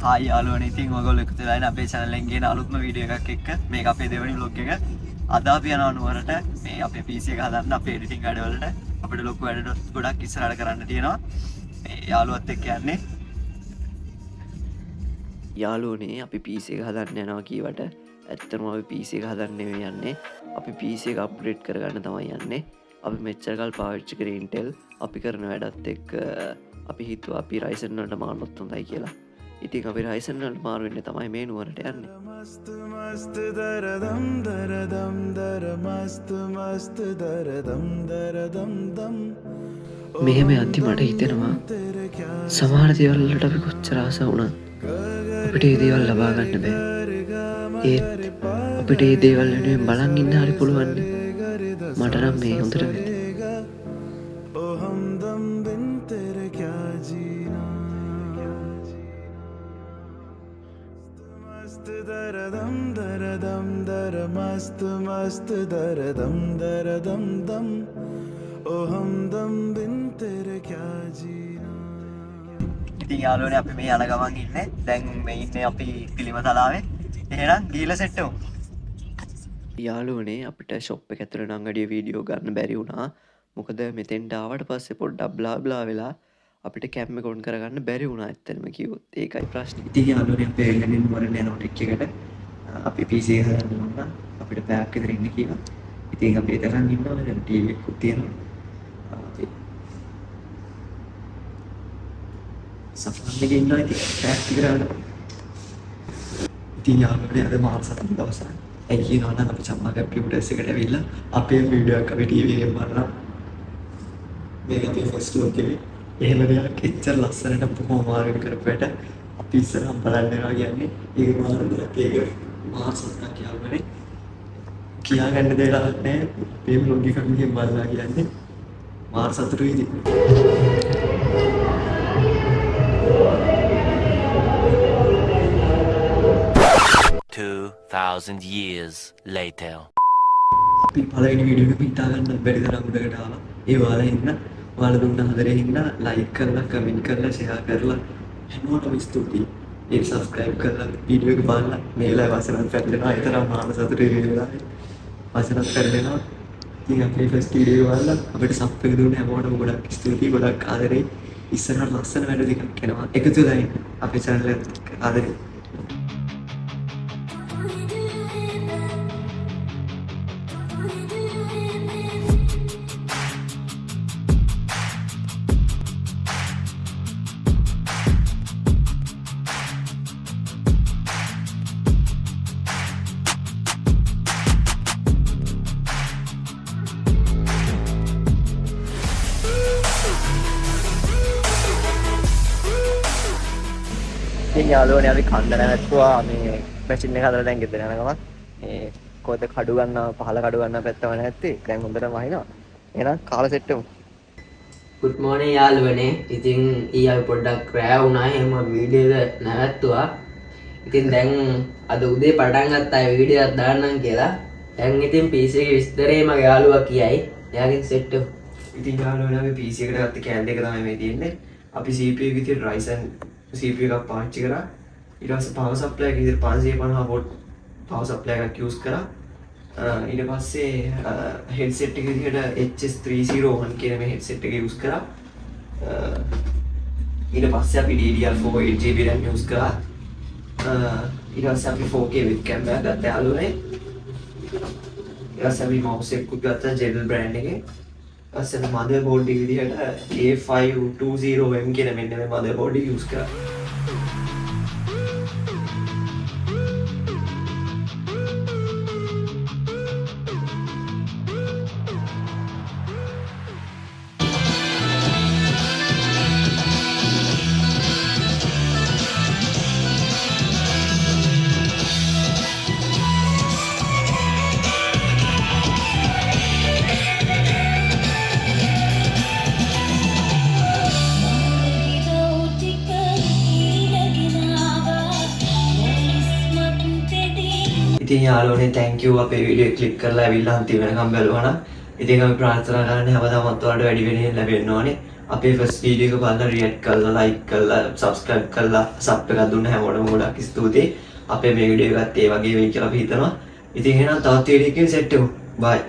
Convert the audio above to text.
Hi යාළුවනේ ඉතින් ඔයගොල්ලෝ එකතු වෙලා ඉන්න අපේ channel එකෙන් ගෙන අලුත්ම වීඩියෝ එකක් එක්ක මේක අපේ දෙවෙනි vlog එක. අද අපි යනවා නුවරට මේ අපේ PC එක හදන්න අපේ editing වැඩවලට අපිට ලොකු වැඩ ගොඩක් ඉස්සරහට කරන්න තියෙනවා. මේ යාළුවත් එක්ක යන්නේ. යාළුවනේ අපි PC එක හදන්න යනවා කීවට ඇත්තටම අපි PC එක හදන්න නෙවෙයි යන්නේ. අපි PC එක අප්ග්‍රේඩ් කරගන්න තමයි යන්නේ. අපි මෙච්චර කල් පාවිච්චි කරේ Intel අපි කරන වැඩත් එක්ක අපි හිතුවා අපි Ryzen වලට මාරුනොත් හොඳයි කියලා. ඉතින් අපි Ryzen වලට මාරු වෙන්නේ තමයි මේ නුවරට යන්නේ. मस्त मस्त दरदम दरदम दर मस्त मस्त दरदम दरदम दम මෙහෙම යද්දි මට හිතෙනවා සමහර දේවල් වලට අපි කොච්චර ආස වුණත් අපිට ඒ දේවල් ලබා ගන්න බෑ. ඒත් අපිට ඒ දේවල් වෙනුවෙන් බලන් ඉන්න හරි පුළුවන්. මට නම් මේ හොඳට වෙන්නේ. ओ हमदम बिन तेरे क्या जीना मस्त दरदम दरदम दर मस्त मस्त दरदम दरदम दम ओ हमदम बिन तेरे क्या जीना. ඉතින් යාළුවනේ අපි මේ යන ගමන් ඉන්නේ. දැන් මේ ඉන්නේ අපි පිළිම තලාවේ. එහෙනම් ගිහලා සෙට් වෙමු. යාළුවනේ අපිට ෂොප් එක ඇතුලේ නම් අඩිය වීඩියෝ ගන්න බැරි වුණා. මොකද මෙතෙන්ට ආවට පස්සේ පොඩ්ඩක් බ්ලා බ්ලා වෙලා අපිට කැම් එක ඔන් කරගන්න බැරි වුණා ඇත්තටම කිව්වොත්. ඒකයි ප්‍රශ්නේ. ඉතින් යාළුවනේ අපි එල්ලෙනින් වරෙන් යන ට්‍රික් එකට අපි PC එක හදන්න ඕන. අපිට පැයක් විතර ඉන්න කියලා. ඉතින් අපි එතනන් ඉන්නවා. දැන් TV එකකුත් තියෙනවා. අපි සෆාන් එකේ ඉන්නවා ඉතින් පැයක් විතර යනවා. ඉතින් යාළුවනේ අද මාස 7 දවසක්. ඒ කියනවා නම් අපි සම්මා කම්පියුටර්ස් එකට ඇවිල්ලා අපේ වීඩියෝ එක අපි TV එකෙන් බලනවා. මේක අපේ ෆස්ට් ලොක් එකේ. එහෙම දෙයක් එච්චර ලස්සනට බොහොම අමාරුවෙන් කරපුවට අපි ඉස්සරහම බලන්න යනවා කියන්නේ ඒක මාරු දෙයක්. ඒක මාසයක් කියවනේ. කියාගන්න දෙයක් නැහැ. මේ vlog එක මෙහෙම බලලා කියන්නේ මාර සතුටුයි ඉතින්. 2,000 years later. අපි පළවෙනි වීඩියෝ එක පිටා ගන්න බැරි තරම් උඩකට ආවා. ඒ වාලා ඉන්න ඔයාලා දුන්න හදරේ ඉන්න ලයික් කරලා කමෙන්ට් කරලා ෂෙයා කරලා හැමෝටම ස්තුතියි. ඒක සබ්ස්ක්‍රයිබ් කරලා වීඩියෝ එක බලලා මේ වෙලාවේ වසනත් පැටලෙනවා. ඒ තරම් මාන සතුටුයි මේ වෙලාවේ. වසනත් පැටලෙනවා. ඉතින් අපේ ෆස්ට් වීඩියෝ වල අපිට සබ් එක දුන්න හැමෝටම ගොඩක් ස්තුතියි. ගොඩක් ආදරෙයි. ඉස්සරහට ලස්සන වැඩ ටිකක් එනවා. එකතු වෙලා ඉන්න අපේ channel එකට ආදරෙයි. ඉතින් යාළුවනේ අපි කන්ද නැවැත්තුවා මේ මැෂින් එක හදලා දැන් ගෙදර යන ගමන් මේ කොහෙද කඩු ගන්නවා පහල කඩු ගන්නවා පැත්තම නැත්තේ දැන් හොඳටම වහිනවා. එහෙනම් කාලා සෙට් වෙමු. good morning යාළුවනේ. ඉතින් ඊයේ අපි පොඩ්ඩක් රෑ වුණා එහෙම වීඩියෝ එක නැවැත්තුවා. ඉතින් දැන් අද උදේ පටන් ගත්තා වීඩියෝ එකක් දාන්නම් කියලා. දැන් ඉතින් PC එකේ විස්තරේ මගේ යාළුවා කියයි. එයාගෙන් සෙට් වෙමු. ඉතින් යාළුවනේ අපි PC එකට ගත්ත කෑල්ල එක තමයි මේ තියෙන්නේ. අපි CPU එක විතර Ryzen CPU එකක් පාවිච්චි කරා. ඊට පස්සේ power supply එක විතර 550 volt power supply එකක් use කරා. ඊට පස්සේ headset එක විදිහට HS301 කියන මේ headset එක use කරා. ඊට පස්සේ අපි DDR4 8GB RAM use කරා. ඊට පස්සේ අපි 4K webcam එකක් ගත්තා යාළුවනේ. ඊට පස්සේ අපි mouse එකකුත් ගත්තා Jebel brand එකේ. අසල motherboard එක විදිහට A520M කියන මෙන්න මේ motherboard එක use කරා. ඉතින් යාළුවනේ thank you අපේ වීඩියෝ ක්ලික් කරලා ඇවිල්ලා අන්තිම වෙනකම් බැලුවා නම්. ඉතින් අපි ප්‍රාර්ථනා කරන්නේ හැමදාමත් ඔයාලට වැඩි වෙනින් ලැබෙන්න ඕනේ. අපේ ෆස්ට් වීඩියෝ එක බලලා රියැක්ට් කරලා ලයික් කරලා සබ්ස්ක්‍රයිබ් කරලා සබ් එකක් දුන්න හැමෝටම ගොඩක් ස්තුතියි. අපේ මේ වීඩියෝ එකත් ඒ වගේ වෙයි කියලා අපි හිතනවා. ඉතින් එහෙනම් තවත් වීඩියෝ එකකින් සෙට් වෙමු. බයි.